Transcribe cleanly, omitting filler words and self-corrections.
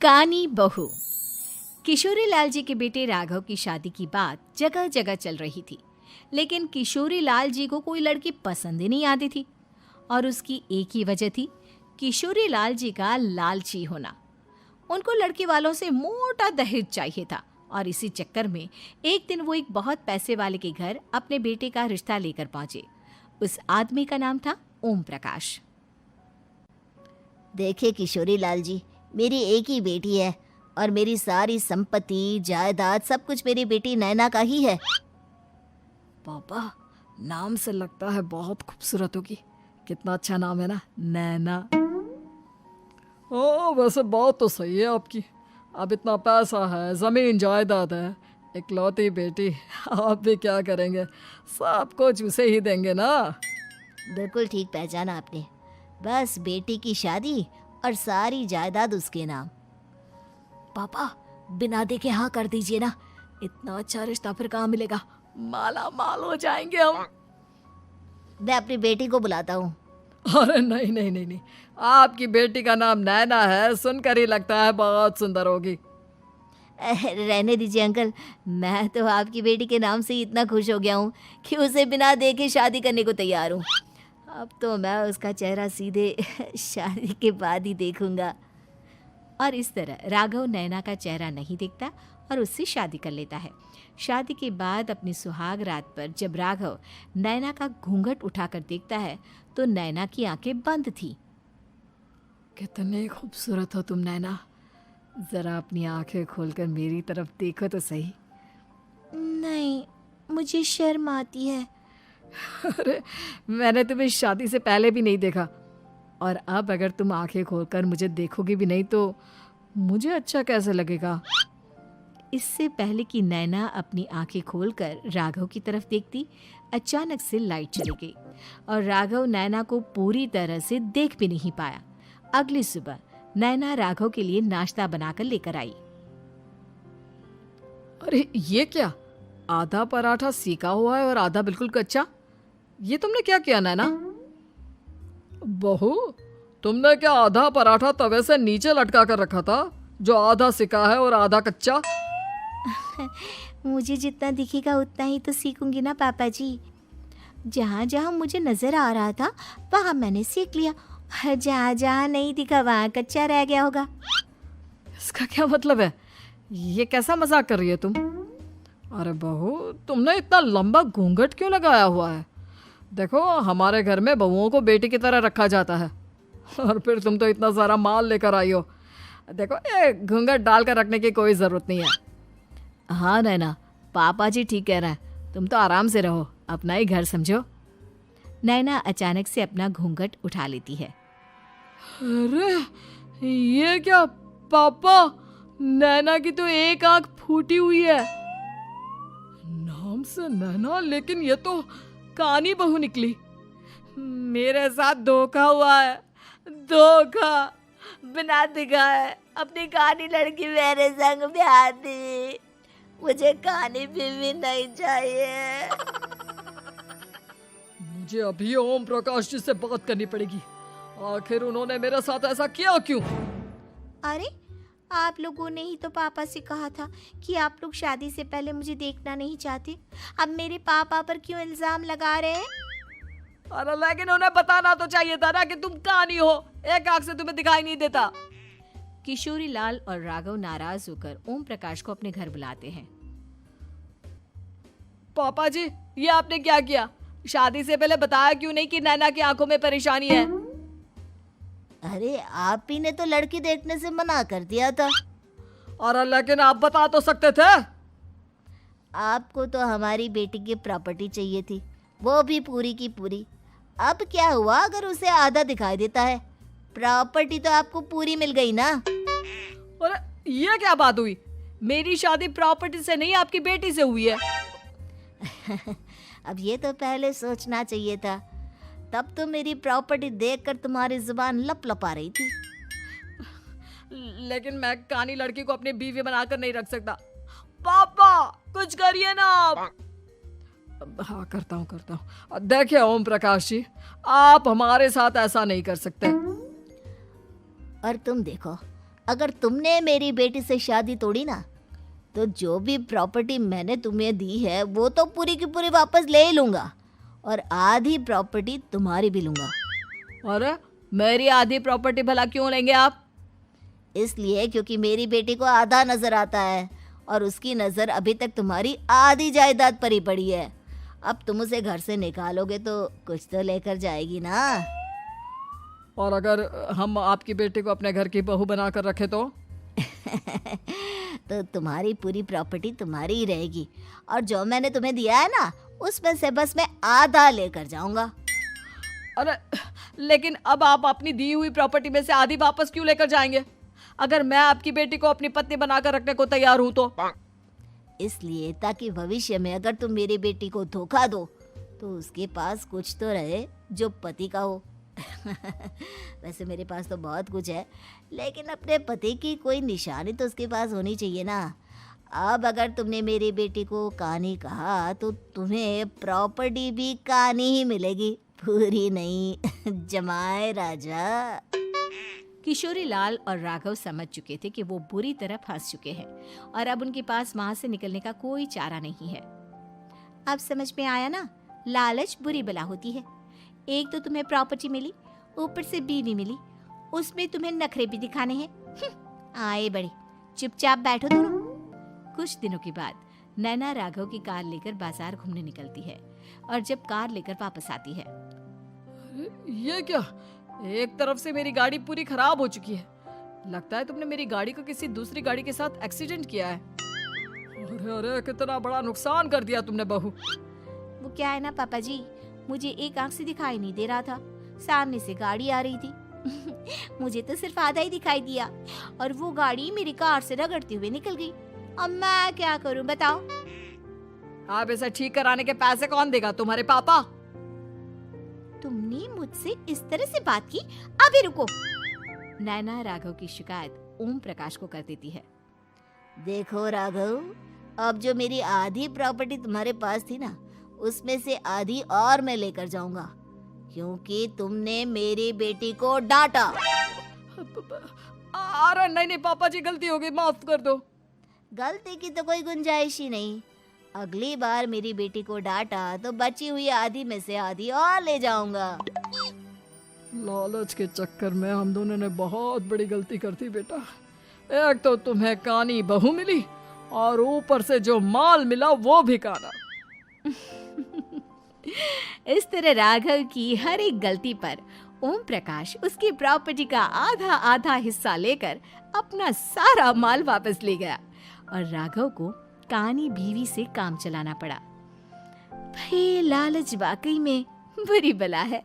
कानी बहू। किशोरी लाल जी के बेटे राघव की शादी की बात जगह जगह चल रही थी, लेकिन किशोरी लाल जी को कोई लड़की पसंद ही नहीं आती थी। और उसकी एक ही वजह थी, किशोरी लाल जी का लालची होना। उनको लड़की वालों से मोटा दहेज चाहिए था और इसी चक्कर में एक दिन वो एक बहुत पैसे वाले के घर अपने बेटे का रिश्ता लेकर पहुंचे। उस आदमी का नाम था ओम प्रकाश। देखिए किशोरी लाल जी, मेरी एक ही बेटी है और मेरी सारी संपत्ति जायदाद सब कुछ मेरी बेटी नैना का ही है। पापा, नाम से लगता है बहुत खूबसूरत होगी। कितना अच्छा नाम है ना, नैना। ओ, वैसे बात तो सही है आपकी। अब इतना पैसा है, जमीन जायदाद है, इकलौती बेटी, आप भी क्या करेंगे? सब कुछ उसे ही देंगे ना। बिल्कुल ठीक पहचाना आपने। बस बेटी की शादी और सारी जायदाद उसके नाम। पापा, बिना देखे हाँ कर दीजिए ना। इतना अच्छा रिश्ता फिर कहाँ मिलेगा? माला माल हो जाएंगे हम। मैं अपनी बेटी को बुलाता हूँ। अरे नहीं नहीं नहीं नहीं, आपकी बेटी का नाम नैना है, सुनकर ही लगता है बहुत सुंदर होगी। रहने दीजिए अंकल, मैं तो आपकी बेटी के नाम से ही इतना खुश हो गया हूँ कि उसे बिना देखे शादी करने को तैयार हूँ। अब तो मैं उसका चेहरा सीधे शादी के बाद ही देखूंगा। और इस तरह राघव नैना का चेहरा नहीं देखता और उससे शादी कर लेता है। शादी के बाद अपनी सुहाग रात पर जब राघव नैना का घूंघट उठाकर देखता है तो नैना की आंखें बंद थी। कितने खूबसूरत हो तुम नैना, जरा अपनी आंखें खोलकर मेरी तरफ देखो तो सही। नहीं, मुझे शर्म आती है। अरे, मैंने तुम्हें शादी से पहले भी नहीं देखा, और अब अगर तुम आंखें खोलकर मुझे देखोगी भी नहीं तो मुझे अच्छा कैसे लगेगा? इससे पहले कि नैना अपनी आंखें खोलकर राघव की तरफ देखती, अचानक से लाइट चली गई और राघव नैना को पूरी तरह से देख भी नहीं पाया। अगली सुबह नैना राघव के लिए नाश्ता बनाकर लेकर आई। अरे ये क्या, आधा पराठा सेका हुआ है और आधा बिल्कुल कच्चा। ये तुमने क्या किया नैना? बहू, तुमने क्या आधा पराठा तवे से नीचे लटका कर रखा था, जो आधा सिका है और आधा कच्चा? मुझे जितना दिखेगा उतना ही तो सीखूंगी ना पापा जी। जहाँ जहाँ मुझे नजर आ रहा था वहाँ मैंने सीख लिया, जहाँ जहाँ नहीं दिखा वहाँ कच्चा रह गया होगा। इसका क्या मतलब है? ये कैसा मजाक कर रही है तुम? अरे बहू, तुमने इतना लंबा घूंघट क्यों लगाया हुआ है? देखो, हमारे घर में बहुओं को बेटी की तरह रखा जाता है, और फिर तुम तो इतना सारा माल लेकर आई हो। देखो, ये घूंघट डालकर रखने की कोई ज़रूरत नहीं है। हाँ नैना, पापा जी ठीक कह रहे हैं, तुम तो आराम से रहो, अपना ही घर समझो। नैना अचानक से अपना घूंघट उठा लेती है। अरे ये क्या पापा, नैना की तो एक आंख फूटी हुई है। नाम से नैना, लेकिन ये तो कानी बहू निकली। मेरे साथ धोखा हुआ है, धोखा। बिना दिखाए अपनी कानी लड़की मेरे संग ब्याह दी। मुझे कानी बीवी नहीं चाहिए। मुझे अभी ओम प्रकाश जी से बात करनी पड़ेगी। आखिर उन्होंने मेरे साथ ऐसा किया क्यों? अरे, आप लोगों ने ही तो पापा से कहा था कि आप लोग शादी से पहले मुझे देखना नहीं चाहते। अब मेरे पापा पर क्यों इल्जाम लगा रहे हैं? अरे लेकिन उन्हें बताना तो चाहिए था ना कि तुम कानी हो, एक आंख से तुम्हें दिखाई नहीं देता। किशोरी लाल और राघव नाराज होकर ओम प्रकाश को अपने घर बुलाते हैं। पापा जी, ये आपने क्या किया? शादी से पहले बताया क्यों नहीं कि नैना की आंखों में परेशानी है? अरे, आप ही ने तो लड़की देखने से मना कर दिया था। अरे लेकिन आप बता तो सकते थे। आपको तो हमारी बेटी की प्रॉपर्टी चाहिए थी, वो भी पूरी की पूरी। अब क्या हुआ अगर उसे आधा दिखाई देता है? प्रॉपर्टी तो आपको पूरी मिल गई ना। अरे ये क्या बात हुई? मेरी शादी प्रॉपर्टी से नहीं, आपकी बेटी से हुई है। अब ये तो पहले सोचना चाहिए था, तब तो मेरी प्रॉपर्टी देखकर तुम्हारी जुबान लप लपा रही थी। लेकिन मैं कानी लड़की को अपनी बीवी बनाकर नहीं रख सकता। पापा, कुछ करिए ना आप। हाँ, करता हूँ। देखिए ओम प्रकाश जी, आप हमारे साथ ऐसा नहीं कर सकते। और तुम देखो, अगर तुमने मेरी बेटी से शादी तोड़ी ना, तो जो भी प्रॉपर्टी मैंने तुम्हें दी है वो तो पूरी की पूरी वापस ले ही लूँगा, और आधी प्रॉपर्टी तुम्हारी भी लूँगा। अरे मेरी आधी प्रॉपर्टी भला क्यों लेंगे आप? इसलिए क्योंकि मेरी बेटी को आधा नज़र आता है और उसकी नज़र अभी तक तुम्हारी आधी जायदाद पर ही पड़ी है। अब तुम उसे घर से निकालोगे तो कुछ तो लेकर जाएगी ना। और अगर हम आपकी बेटी को अपने घर की बहू बना कर रखे तो? तो तुम्हारी पूरी प्रॉपर्टी तुम्हारी ही रहेगी, और जो मैंने तुम्हें दिया है ना, उसमें से बस मैं आधा लेकर जाऊंगा। अरे लेकिन अब आप अपनी दी हुई प्रॉपर्टी में से आधी वापस क्यों लेकर जाएंगे? अगर मैं आपकी बेटी को अपनी पत्नी बनाकर रखने को तैयार हूं तो? इसलिए ताकि भविष्य में अगर तुम मेरी बेटी को धोखा दो तो उसके पास कुछ तो रहे जो पति का हो। वैसे मेरे पास तो बहुत कुछ है, लेकिन अपने पति की कोई निशानी तो उसके पास होनी चाहिए ना। अब अगर तुमने मेरी बेटी को कानी कहा तो तुम्हें प्रॉपर्टी भी कानी ही मिलेगी, पूरी नहीं। जमाए राजा। किशोरी लाल और राघव समझ चुके थे कि वो बुरी तरह फंस चुके हैं और अब उनके पास वहां से निकलने का कोई चारा नहीं है। अब समझ में आया ना, लालच बुरी बला होती है। एक तो तुम्हें प्रॉपर्टी मिली, ऊपर से बीवी मिली, उसमें तुम्हें नखरे भी दिखाने हैं। आए बड़े, चुपचाप बैठो दोनों। कुछ दिनों के बाद नैना राघव की कार लेकर बाजार घूमने निकलती है और जब कार लेकर वापस आती है, ये क्या? एक तरफ से मेरी गाड़ी पूरी खराब हो चुकी है। लगता है तुमने मेरी गाड़ी को किसी दूसरी गाड़ी के साथ एक्सीडेंट किया है। अरे अरे कितना बड़ा नुकसान कर दिया तुमने बहू। वो क्या है ना पापा जी, मुझे एक आंख से दिखाई नहीं दे रहा था, सामने से गाड़ी आ रही थी। मुझे तो सिर्फ आधा ही दिखाई दिया और वो गाड़ी मेरी कार से रगड़ते हुए निकल गई। अब मैं क्या करूं बताओ? आप इसे ठीक कराने के पैसे कौन देगा? तुम्हारे पापा। तुमने मुझसे इस तरह से बात की? अभी रुको। नैना राघव की शिकायत ओम प्रकाश को कर देती है। देखो राघव, अब जो मेरी आधी प्रॉपर्टी तुम्हारे पास थी ना, उसमें से आधी और मैं लेकर जाऊंगा, क्योंकि तुमने मेरी बेटी को डांटा। अरे नहीं नहीं पापा जी, गलती हो गई, माफ कर दो। गलती की तो कोई गुंजाइश ही नहीं। अगली बार मेरी बेटी को डांटा तो बची हुई आधी में से आधी और ले जाऊंगा। लालच के चक्कर में हम दोनों ने बहुत बड़ी गलती कर दी बेटा। एक तो तुम्हें कानी बहू मिली और ऊपर से जो माल मिला वो भी काना। इस तरह राघव की हर एक गलती पर ओम प्रकाश उसकी प्रॉपर्टी का आधा आधा हिस्सा लेकर अपना सारा माल वापस ले गया और राघव को कानी बीवी से काम चलाना पड़ा। भाई लालच वाकई में बुरी बला है।